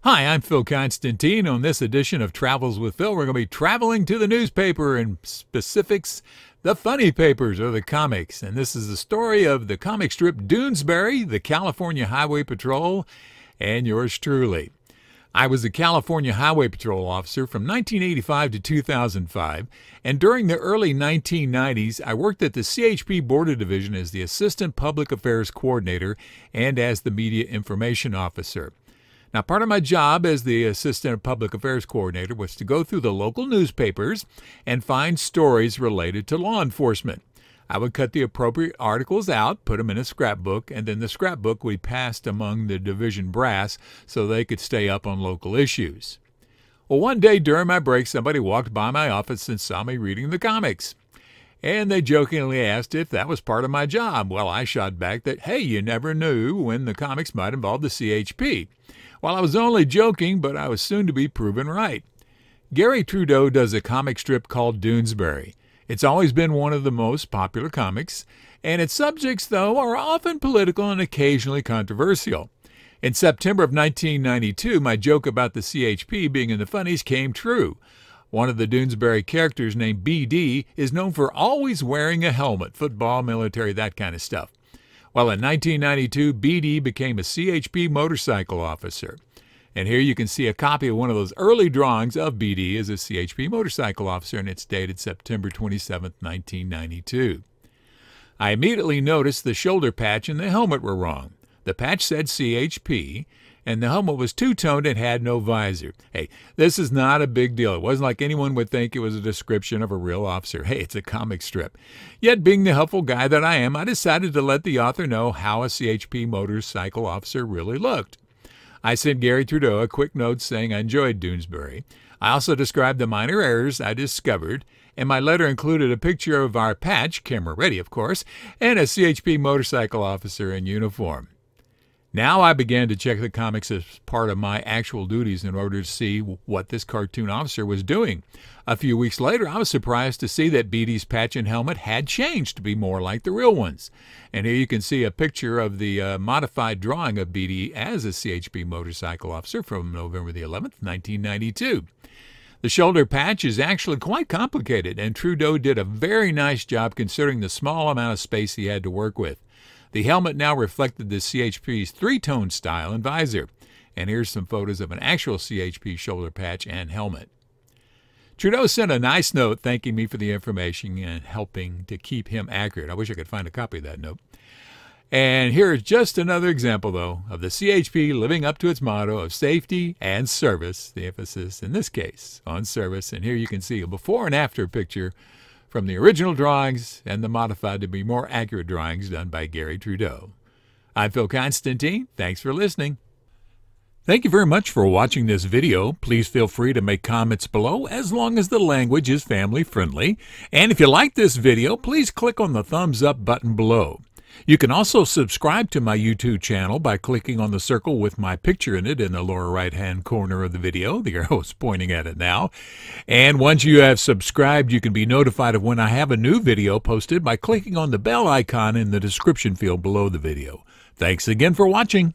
Hi, I'm 𝗵𝗵𝗶𝗶𝗶. On this edition of Travels with Phil, we're going to be traveling to the newspaper, and specifics, the funny papers or the comics. And this is the story of the comic strip Doonesbury, the California Highway Patrol, and yours truly. I was a California Highway Patrol officer from 1985 to 2005, and during the early 1990s, I worked at the CHP Border Division as the Assistant Public Affairs Coordinator and as the Media Information Officer. Now, part of my job as the Assistant Public Affairs Coordinator was to go through the local newspapers and find stories related to law enforcement. I would cut the appropriate articles out, put them in a scrapbook, and then the scrapbook we passed among the division brass so they could stay up on local issues. Well, one day during my break, somebody walked by my office and saw me reading the comics. And they jokingly asked if that was part of my job. Well, I shot back that, hey, you never knew when the comics might involve the CHP. Well, I was only joking, but I was soon to be proven right. Garry Trudeau does a comic strip called Doonesbury. It's always been one of the most popular comics, and its subjects, though, are often political and occasionally controversial. In September of 1992, my joke about the CHP being in the funnies came true. One of the Doonesbury characters, named BD, is known for always wearing a helmet, football, military, that kind of stuff. Well, in 1992, BD became a CHP motorcycle officer. And here you can see a copy of one of those early drawings of BD as a CHP motorcycle officer, and it's dated September 27, 1992. I immediately noticed the shoulder patch and the helmet were wrong. The patch said CHP, and the helmet was two-toned and had no visor. Hey, this is not a big deal. It wasn't like anyone would think it was a description of a real officer. Hey, it's a comic strip. Yet, being the helpful guy that I am, I decided to let the author know how a CHP motorcycle officer really looked. I sent Garry Trudeau a quick note saying I enjoyed Doonesbury. I also described the minor errors I discovered, and my letter included a picture of our patch, camera ready of course, and a CHP motorcycle officer in uniform. Now I began to check the comics as part of my actual duties in order to see what this cartoon officer was doing. A few weeks later, I was surprised to see that BD's patch and helmet had changed to be more like the real ones. And here you can see a picture of the modified drawing of BD as a CHP motorcycle officer from November the 11th, 1992. The shoulder patch is actually quite complicated, and Trudeau did a very nice job considering the small amount of space he had to work with. The helmet now reflected the CHP's three-tone style and visor. And here's some photos of an actual CHP shoulder patch and helmet. Trudeau sent a nice note thanking me for the information and helping to keep him accurate. I wish I could find a copy of that note. And here's just another example, though, of the CHP living up to its motto of safety and service, the emphasis in this case on service. And here you can see a before and after picture from the original drawings and the modified to be more accurate drawings done by Garry Trudeau. I'm 𝗵𝗵𝗶𝗶𝗶. Thanks for listening. Thank you very much for watching this video. Please feel free to make comments below as long as the language is family friendly. And if you like this video, please click on the thumbs up button below. You can also subscribe to my YouTube channel by clicking on the circle with my picture in it in the lower right-hand corner of the video. The arrow is pointing at it now. And once you have subscribed, you can be notified of when I have a new video posted by clicking on the bell icon in the description field below the video. Thanks again for watching.